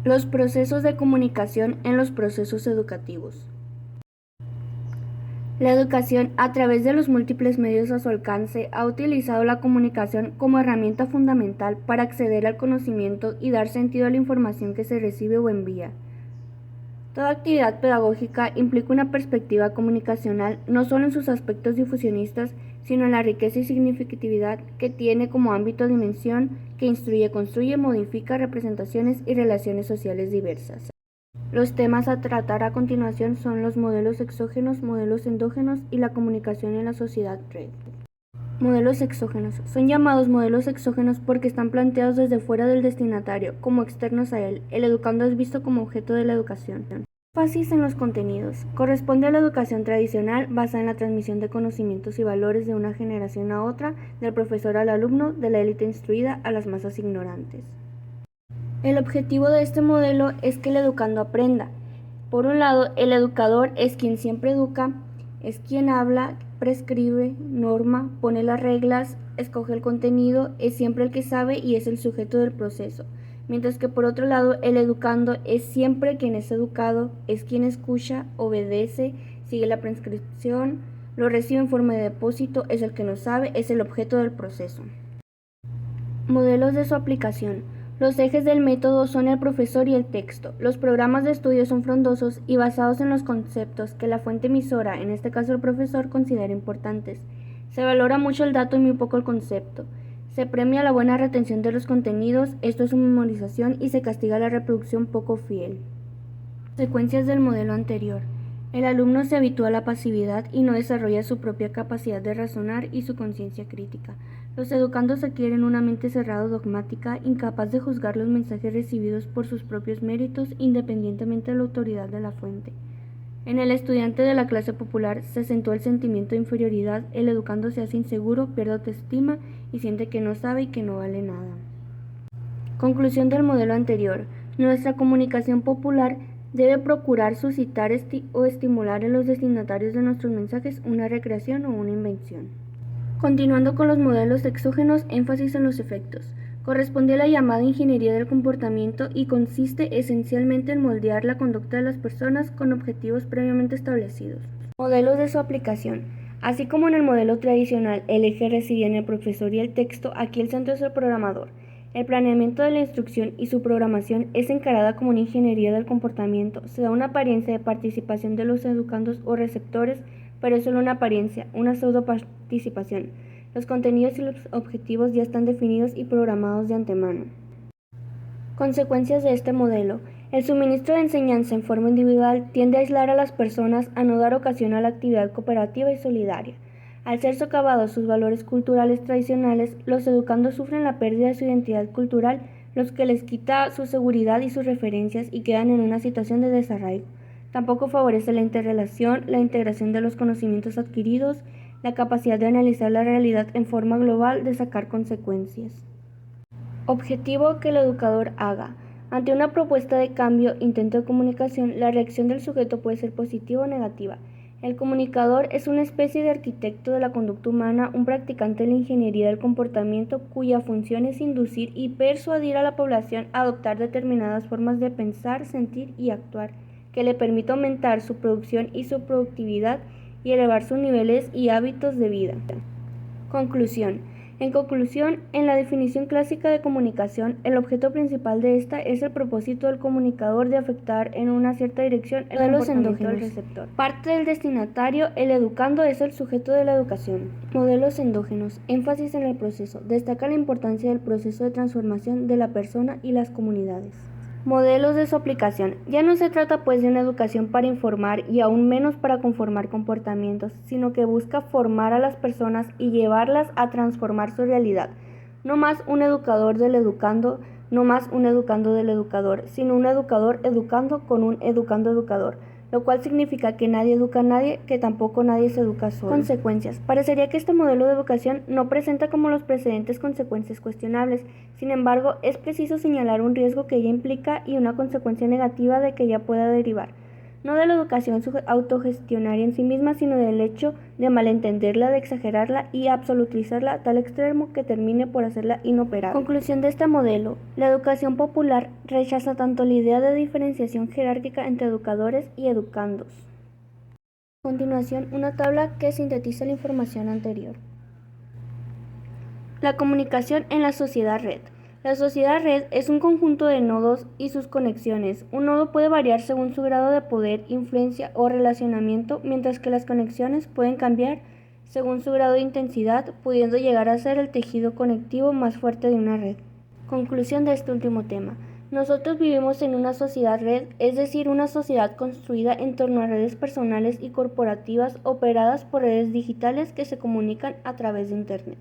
Los procesos de comunicación en los procesos educativos. La educación, a través de los múltiples medios a su alcance, ha utilizado la comunicación como herramienta fundamental para acceder al conocimiento y dar sentido a la información que se recibe o envía. Toda actividad pedagógica implica una perspectiva comunicacional no solo en sus aspectos difusionistas, sino en la riqueza y significatividad que tiene como ámbito dimensión que instruye, construye, modifica representaciones y relaciones sociales diversas. Los temas a tratar a continuación son los modelos exógenos, modelos endógenos y la comunicación en la sociedad red. Modelos exógenos. Son llamados modelos exógenos porque están planteados desde fuera del destinatario, como externos a él. El educando es visto como objeto de la educación. Énfasis en los contenidos. Corresponde a la educación tradicional basada en la transmisión de conocimientos y valores de una generación a otra, del profesor al alumno, de la élite instruida a las masas ignorantes. El objetivo de este modelo es que el educando aprenda. Por un lado, el educador es quien siempre educa, es quien habla, prescribe, norma, pone las reglas, escoge el contenido, es siempre el que sabe y es el sujeto del proceso. Mientras que por otro lado, el educando es siempre quien es educado, es quien escucha, obedece, sigue la prescripción, lo recibe en forma de depósito, es el que no sabe, es el objeto del proceso. Modelos de su aplicación. Los ejes del método son el profesor y el texto. Los programas de estudio son frondosos y basados en los conceptos que la fuente emisora, en este caso el profesor, considera importantes. Se valora mucho el dato y muy poco el concepto. Se premia la buena retención de los contenidos, esto es su memorización, y se castiga la reproducción poco fiel. Consecuencias del modelo anterior. El alumno se habitúa a la pasividad y no desarrolla su propia capacidad de razonar y su conciencia crítica. Los educandos adquieren una mente cerrada dogmática, incapaz de juzgar los mensajes recibidos por sus propios méritos independientemente de la autoridad de la fuente. En el estudiante de la clase popular se acentúa el sentimiento de inferioridad, el educando se hace inseguro, pierde autoestima y siente que no sabe y que no vale nada. Conclusión del modelo anterior. Nuestra comunicación popular debe procurar suscitar o estimular en los destinatarios de nuestros mensajes una recreación o una invención. Continuando con los modelos exógenos, énfasis en los efectos. Corresponde a la llamada ingeniería del comportamiento y consiste esencialmente en moldear la conducta de las personas con objetivos previamente establecidos. Modelos de su aplicación. Así como en el modelo tradicional el eje reside en el profesor y el texto, aquí el centro es el programador. El planeamiento de la instrucción y su programación es encarada como una ingeniería del comportamiento. Se da una apariencia de participación de los educandos o receptores, pero es solo una apariencia, una pseudo participación. Los contenidos y los objetivos ya están definidos y programados de antemano. Consecuencias de este modelo. El suministro de enseñanza en forma individual tiende a aislar a las personas, a no dar ocasión a la actividad cooperativa y solidaria. Al ser socavados sus valores culturales tradicionales, los educandos sufren la pérdida de su identidad cultural, lo que les quita su seguridad y sus referencias y quedan en una situación de desarraigo. Tampoco favorece la interrelación, la integración de los conocimientos adquiridos, la capacidad de analizar la realidad en forma global, de sacar consecuencias. Objetivo que el educador haga. Ante una propuesta de cambio, intento de comunicación, la reacción del sujeto puede ser positiva o negativa. El comunicador es una especie de arquitecto de la conducta humana, un practicante de la ingeniería del comportamiento cuya función es inducir y persuadir a la población a adoptar determinadas formas de pensar, sentir y actuar, que le permita aumentar su producción y su productividad y elevar sus niveles y hábitos de vida. Conclusión. En conclusión, en la definición clásica de comunicación, el objeto principal de esta es el propósito del comunicador de afectar en una cierta dirección el comportamiento del receptor. Parte del destinatario, el educando es el sujeto de la educación. Modelos endógenos. Énfasis en el proceso. Destaca la importancia del proceso de transformación de la persona y las comunidades. Modelos de su aplicación. Ya no se trata pues de una educación para informar y aún menos para conformar comportamientos, sino que busca formar a las personas y llevarlas a transformar su realidad. No más un educador del educando, no más un educando del educador, sino un educador educando con un educando educador, lo cual significa que nadie educa a nadie, que tampoco nadie se educa solo. Consecuencias. Parecería que este modelo de educación no presenta como los precedentes consecuencias cuestionables. Sin embargo, es preciso señalar un riesgo que ella implica y una consecuencia negativa de que ella pueda derivar. no de la educación autogestionaria en sí misma, sino del hecho de malentenderla, de exagerarla y absolutizarla a tal extremo que termine por hacerla inoperable. Conclusión de este modelo: la educación popular rechaza tanto la idea de diferenciación jerárquica entre educadores y educandos. A continuación, una tabla que sintetiza la información anterior. La comunicación en la sociedad red. La sociedad red es un conjunto de nodos y sus conexiones. Un nodo puede variar según su grado de poder, influencia o relacionamiento, mientras que las conexiones pueden cambiar según su grado de intensidad, pudiendo llegar a ser el tejido conectivo más fuerte de una red. Conclusión de este último tema. Nosotros vivimos en una sociedad red, es decir, una sociedad construida en torno a redes personales y corporativas operadas por redes digitales que se comunican a través de Internet.